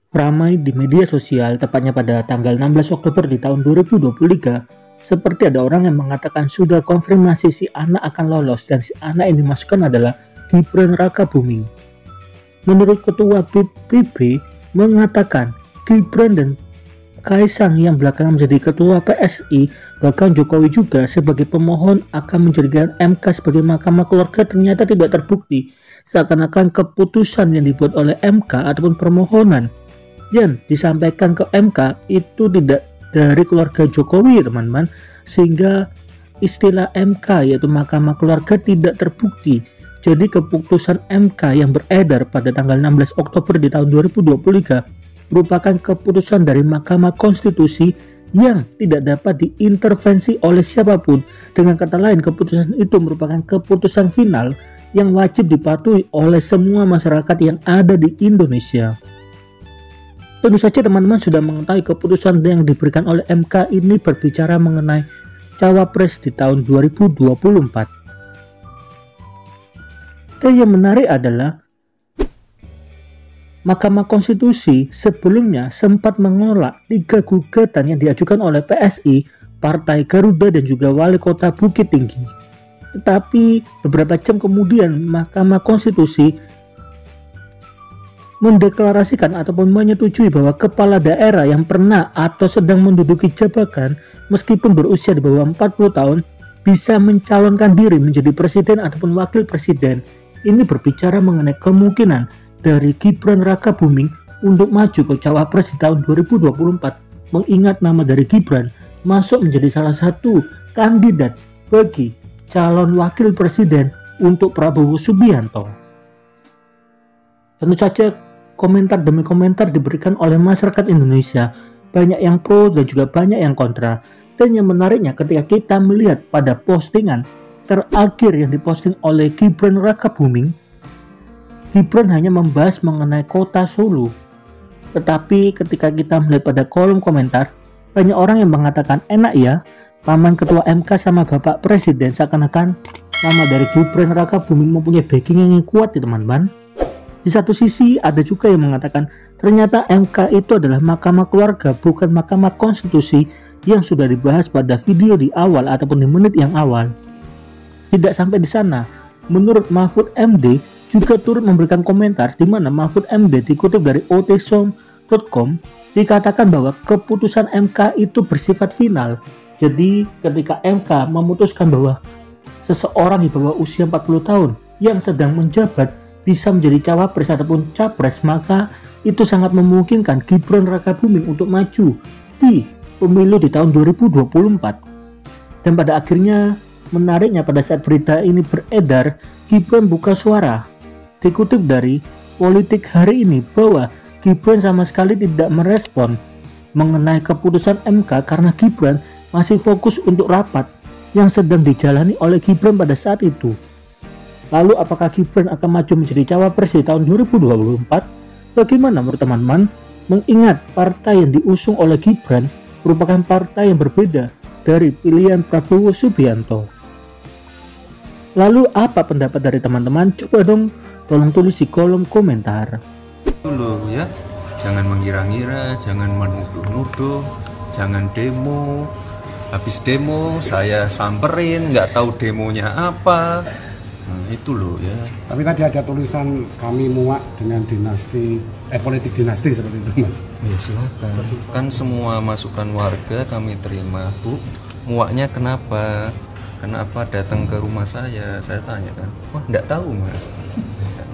Ramai di media sosial tepatnya pada tanggal 16 Oktober di tahun 2023, seperti ada orang yang mengatakan sudah konfirmasi si anak akan lolos dan si anak yang dimasukkan adalah Gibran Rakabuming. Menurut Ketua PB mengatakan Gibran dan Kaisang yang belakangan menjadi Ketua PSI, bahkan Jokowi juga sebagai pemohon akan menjadikan MK sebagai mahkamah keluarga ternyata tidak terbukti. Seakan-akan keputusan yang dibuat oleh MK ataupun permohonan yang disampaikan ke MK itu tidak dari keluarga Jokowi, teman-teman, sehingga istilah MK yaitu mahkamah keluarga tidak terbukti. Jadi keputusan MK yang beredar pada tanggal 16 Oktober di tahun 2023 merupakan keputusan dari Mahkamah Konstitusi yang tidak dapat diintervensi oleh siapapun. Dengan kata lain, keputusan itu merupakan keputusan final yang wajib dipatuhi oleh semua masyarakat yang ada di Indonesia. Tentu saja teman-teman sudah mengetahui keputusan yang diberikan oleh MK ini berbicara mengenai Cawapres di tahun 2024. Dan yang menarik adalah Mahkamah Konstitusi sebelumnya sempat menolak 3 gugatan yang diajukan oleh PSI, Partai Garuda dan juga Wali Kota Bukit Tinggi. Tetapi beberapa jam kemudian Mahkamah Konstitusi mendeklarasikan ataupun menyetujui bahwa kepala daerah yang pernah atau sedang menduduki jabatan meskipun berusia di bawah 40 tahun bisa mencalonkan diri menjadi presiden ataupun wakil presiden. Ini berbicara mengenai kemungkinan dari Gibran Rakabuming untuk maju ke Cawapres di tahun 2024, mengingat nama dari Gibran masuk menjadi salah satu kandidat bagi calon wakil presiden untuk Prabowo Subianto. Tentu saja komentar demi komentar diberikan oleh masyarakat Indonesia, banyak yang pro dan juga banyak yang kontra. Dan yang menariknya ketika kita melihat pada postingan terakhir yang diposting oleh Gibran Rakabuming, Gibran hanya membahas mengenai kota Solo. Tetapi ketika kita melihat pada kolom komentar, banyak orang yang mengatakan enak ya, paman ketua MK sama bapak presiden, seakan-akan nama dari Gibran Rakabuming mempunyai backing yang kuat ya teman-teman. Di satu sisi ada juga yang mengatakan ternyata MK itu adalah mahkamah keluarga, bukan mahkamah konstitusi yang sudah dibahas pada video di awal ataupun di menit yang awal. Tidak sampai di sana, menurut Mahfud MD juga turut memberikan komentar di mana Mahfud MD dikutip dari otsom.com dikatakan bahwa keputusan MK itu bersifat final. Jadi ketika MK memutuskan bahwa seseorang di bawah usia 40 tahun yang sedang menjabat bisa menjadi cawapres ataupun capres, maka itu sangat memungkinkan Gibran Rakabuming untuk maju di pemilu di tahun 2024. Dan pada akhirnya menariknya pada saat berita ini beredar, Gibran buka suara. Dikutip dari Politik Hari Ini bahwa Gibran sama sekali tidak merespon mengenai keputusan MK karena Gibran masih fokus untuk rapat yang sedang dijalani oleh Gibran pada saat itu. Lalu apakah Gibran akan maju menjadi cawapres di tahun 2024? Bagaimana menurut teman-teman? Mengingat partai yang diusung oleh Gibran merupakan partai yang berbeda dari pilihan Prabowo Subianto. Lalu apa pendapat dari teman-teman? Coba dong tolong tulis di kolom komentar. Dulu ya, jangan mengira-ngira, jangan menuduh-nuduh, jangan demo. Habis demo saya samperin, nggak tahu demonya apa. Nah, itu loh ya. Tapi tadi ada tulisan kami muak dengan dinasti, politik dinasti seperti itu mas. Ya silakan. Kan semua masukan warga kami terima, Bu. Muaknya kenapa? Kenapa datang ke rumah saya tanya kan. Wah nggak tahu mas.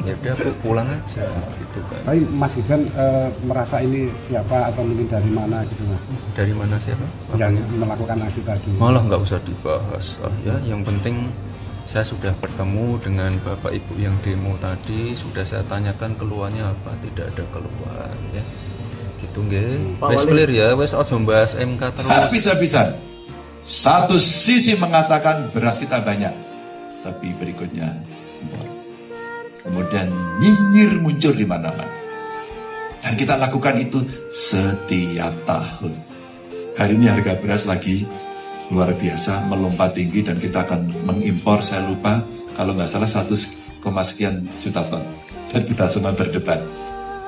Ya udah Bu pulang aja gitu kan. Tapi Mas Gibran merasa ini siapa atau mungkin dari mana gitu mas? Dari mana siapa? Yang melakukan aksi tadi. Malah nggak usah dibahas. Ya yang penting saya sudah bertemu dengan bapak ibu yang demo tadi, sudah saya tanyakan keluhannya apa, tidak ada keluhan ya. Gitu nggih. Wes clear ya, wes ojo bahas MK terus. Habis-habisan. Satu sisi mengatakan beras kita banyak, tapi berikutnya impor. Kemudian nyinyir muncul di mana-mana. Dan kita lakukan itu setiap tahun. Hari ini harga beras lagi luar biasa, melompat tinggi dan kita akan mengimpor, saya lupa kalau nggak salah 1, sekian juta ton. Dan kita semua berdebat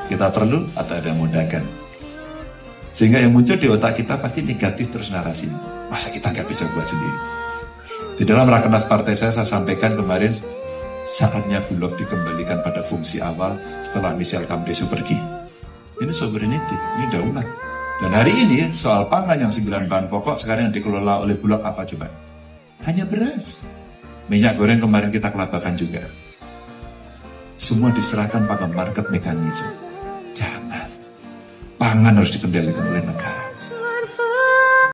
kita perlu atau ada yang mau dagang. Sehingga yang muncul di otak kita pasti negatif terus narasinya. Masa kita nggak bisa buat sendiri? Di dalam rakernas partai saya sampaikan kemarin, saatnya Bulog dikembalikan pada fungsi awal setelah Michel Kamdesu pergi. Ini sovereignty, ini daulat. Dan hari ini soal pangan yang 9 bahan pokok sekarang yang dikelola oleh Bulog apa coba? Hanya beras. Minyak goreng kemarin kita kelabakan juga. Semua diserahkan pada market mekanisme. Jangan. Pangan harus dikendalikan oleh negara.